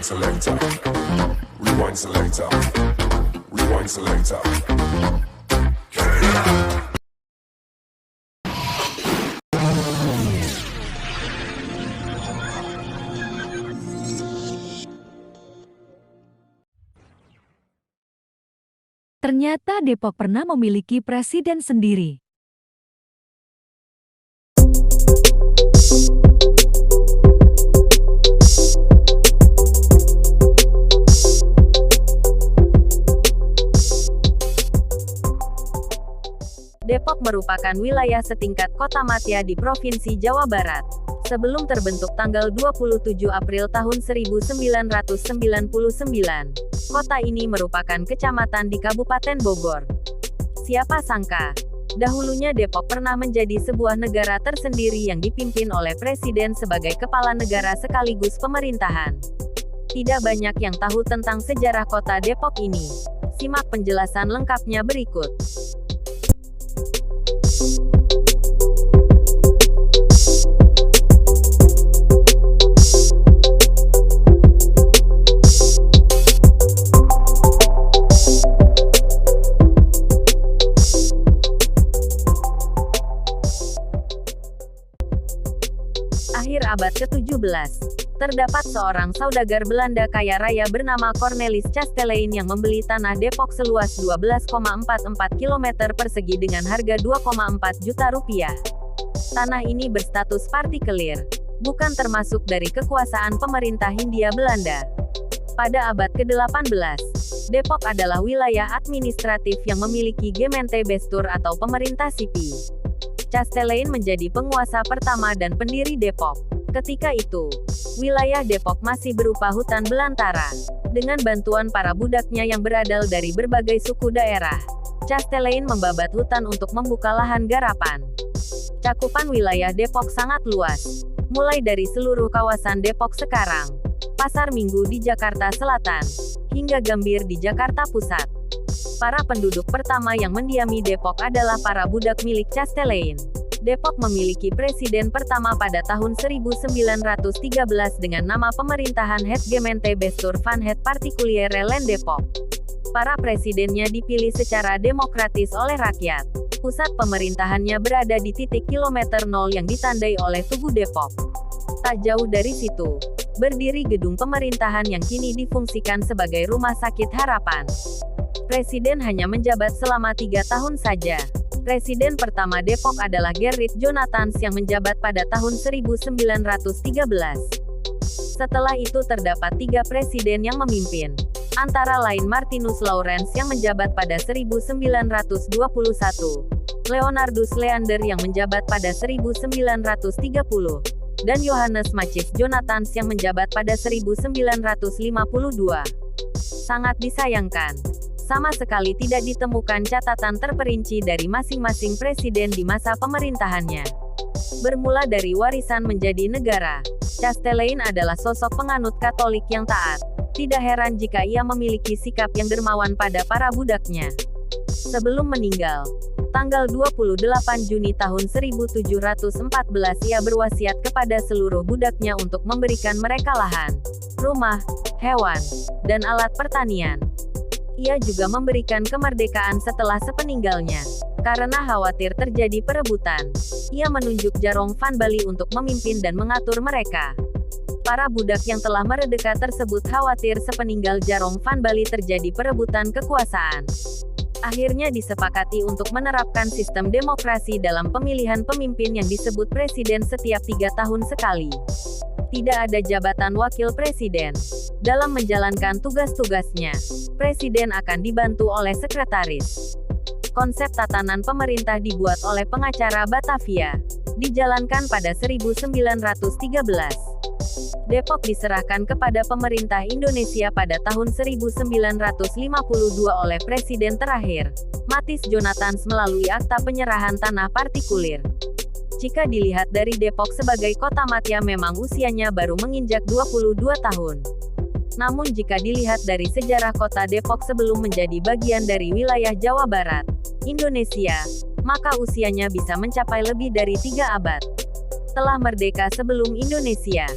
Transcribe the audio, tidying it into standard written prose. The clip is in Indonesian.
selector. Rewind selector. Rewind selector. Ternyata Depok pernah memiliki presiden sendiri. Depok merupakan wilayah setingkat Kota Madya di Provinsi Jawa Barat. Sebelum terbentuk tanggal 27 April tahun 1999, kota ini merupakan kecamatan di Kabupaten Bogor. Siapa sangka, dahulunya Depok pernah menjadi sebuah negara tersendiri yang dipimpin oleh presiden sebagai kepala negara sekaligus pemerintahan. Tidak banyak yang tahu tentang sejarah kota Depok ini. Simak penjelasan lengkapnya berikut. Akhir abad ke-17, terdapat seorang saudagar Belanda kaya raya bernama Cornelis Chastelein yang membeli tanah Depok seluas 12,44 km persegi dengan harga 2,4 juta rupiah. Tanah ini berstatus partikelir, bukan termasuk dari kekuasaan pemerintah Hindia Belanda. Pada abad ke-18, Depok adalah wilayah administratif yang memiliki Gemeente-Bestuur atau pemerintah sipil. Chastelein menjadi penguasa pertama dan pendiri Depok. Ketika itu, wilayah Depok masih berupa hutan belantara. Dengan bantuan para budaknya yang berasal dari berbagai suku daerah, Chastelein membabat hutan untuk membuka lahan garapan. Cakupan wilayah Depok sangat luas, mulai dari seluruh kawasan Depok sekarang, Pasar Minggu di Jakarta Selatan, hingga Gambir di Jakarta Pusat. Para penduduk pertama yang mendiami Depok adalah para budak milik Chastelein. Depok memiliki presiden pertama pada tahun 1913 dengan nama pemerintahan Het Gemeente-Bestuur van het Particuliere Land Depok. Para presidennya dipilih secara demokratis oleh rakyat. Pusat pemerintahannya berada di titik kilometer 0 yang ditandai oleh Tugu Depok. Tak jauh dari situ, berdiri gedung pemerintahan yang kini difungsikan sebagai Rumah Sakit Harapan. Presiden hanya menjabat selama 3 tahun saja. Presiden pertama Depok adalah Gerrit Jonathans yang menjabat pada tahun 1913. Setelah itu terdapat 3 presiden yang memimpin, antara lain Martinus Lawrence yang menjabat pada 1921, Leonardus Leander yang menjabat pada 1930, dan Johannes Macis Jonathans yang menjabat pada 1952. Sangat disayangkan, sama sekali tidak ditemukan catatan terperinci dari masing-masing presiden di masa pemerintahannya. Bermula dari warisan menjadi negara, Chastelein adalah sosok penganut Katolik yang taat. Tidak heran jika ia memiliki sikap yang dermawan pada para budaknya. Sebelum meninggal, tanggal 28 Juni tahun 1714 ia berwasiat kepada seluruh budaknya untuk memberikan mereka lahan, rumah, hewan, dan alat pertanian. Ia juga memberikan kemerdekaan setelah sepeninggalnya. Karena khawatir terjadi perebutan, ia menunjuk Jarong van Bali untuk memimpin dan mengatur mereka. Para budak yang telah merdeka tersebut khawatir sepeninggal Jarong van Bali terjadi perebutan kekuasaan. Akhirnya disepakati untuk menerapkan sistem demokrasi dalam pemilihan pemimpin yang disebut presiden setiap 3 tahun sekali. Tidak ada jabatan wakil presiden. Dalam menjalankan tugas-tugasnya, presiden akan dibantu oleh sekretaris. Konsep tatanan pemerintah dibuat oleh pengacara Batavia. Dijalankan pada 1913. Depok diserahkan kepada pemerintah Indonesia pada tahun 1952 oleh presiden terakhir, Macis Jonathans melalui akta penyerahan tanah partikulir. Jika dilihat dari Depok sebagai kota Madya memang usianya baru menginjak 22 tahun. Namun jika dilihat dari sejarah kota Depok sebelum menjadi bagian dari wilayah Jawa Barat, Indonesia, maka usianya bisa mencapai lebih dari 3 abad. Telah merdeka sebelum Indonesia.